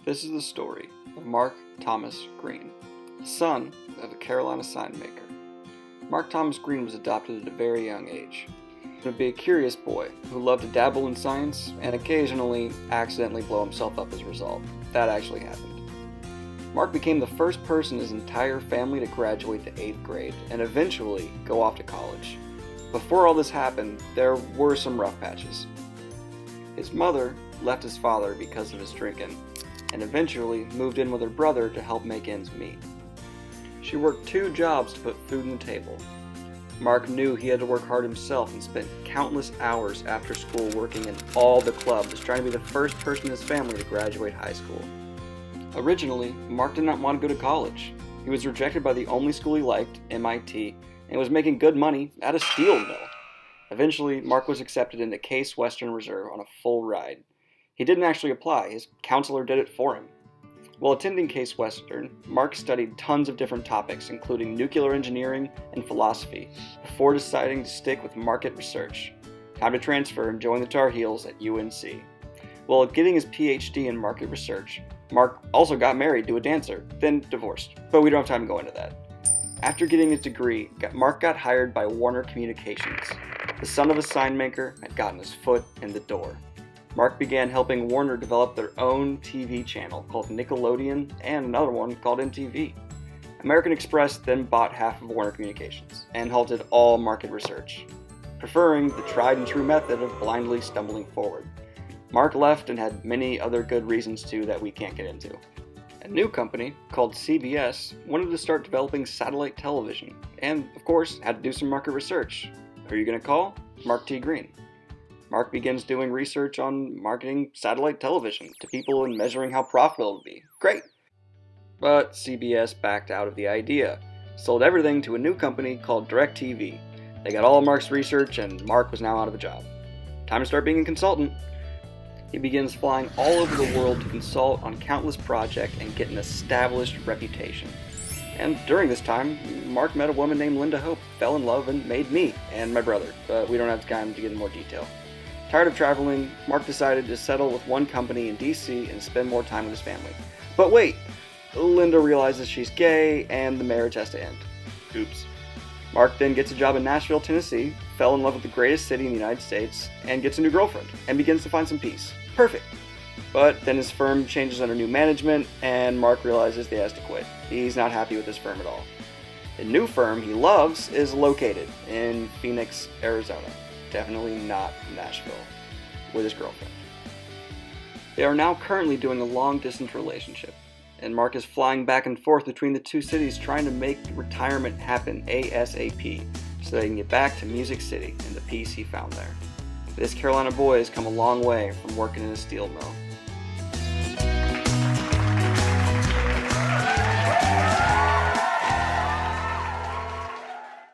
This is the story of Mark Thomas Greene, son of a Carolina sign maker. Mark Thomas Greene was adopted at a very young age. He would be a curious boy who loved to dabble in science and occasionally accidentally blow himself up as a result. That actually happened. Mark became the first person in his entire family to graduate the 8th grade and eventually go off to college. Before all this happened, there were some rough patches. His mother left his father because of his drinking and eventually moved in with her brother to help make ends meet. She worked 2 jobs to put food on the table. Mark knew he had to work hard himself and spent countless hours after school working in all the clubs, trying to be the first person in his family to graduate high school. Originally, Mark did not want to go to college. He was rejected by the only school he liked, MIT, and was making good money at a steel mill. Eventually, Mark was accepted into Case Western Reserve on a full ride. He didn't actually apply, his counselor did it for him. While attending Case Western, Mark studied tons of different topics, including nuclear engineering and philosophy, before deciding to stick with market research. Time to transfer and join the Tar Heels at UNC. While getting his PhD in market research, Mark also got married to a dancer, then divorced, but we don't have time to go into that. After getting his degree, Mark got hired by Warner Communications. The son of a sign maker had gotten his foot in the door. Mark began helping Warner develop their own TV channel called Nickelodeon and another one called MTV. American Express then bought half of Warner Communications and halted all market research, preferring the tried and true method of blindly stumbling forward. Mark left and had many other good reasons too that we can't get into. A new company called CBS wanted to start developing satellite television and, of course, had to do some market research. Who are you going to call? Mark T. Greene. Mark begins doing research on marketing satellite television to people and measuring how profitable it would be. Great! But CBS backed out of the idea, sold everything to a new company called DirecTV. They got all of Mark's research and Mark was now out of a job. Time to start being a consultant. He begins flying all over the world to consult on countless projects and get an established reputation. And during this time, Mark met a woman named Linda Hope, fell in love, and made me and my brother, but we don't have time to get into more detail. Tired of traveling, Mark decided to settle with one company in DC and spend more time with his family. But wait, Linda realizes she's gay and the marriage has to end. Oops. Mark then gets a job in Nashville, Tennessee, fell in love with the greatest city in the United States, and gets a new girlfriend, and begins to find some peace. Perfect. But then his firm changes under new management, and Mark realizes he has to quit. He's not happy with his firm at all. The new firm he loves is located in Phoenix, Arizona. Definitely not Nashville, with his girlfriend. They are now currently doing a long-distance relationship, and Mark is flying back and forth between the 2 cities trying to make retirement happen ASAP so they can get back to Music City and the peace he found there. This Carolina boy has come a long way from working in a steel mill.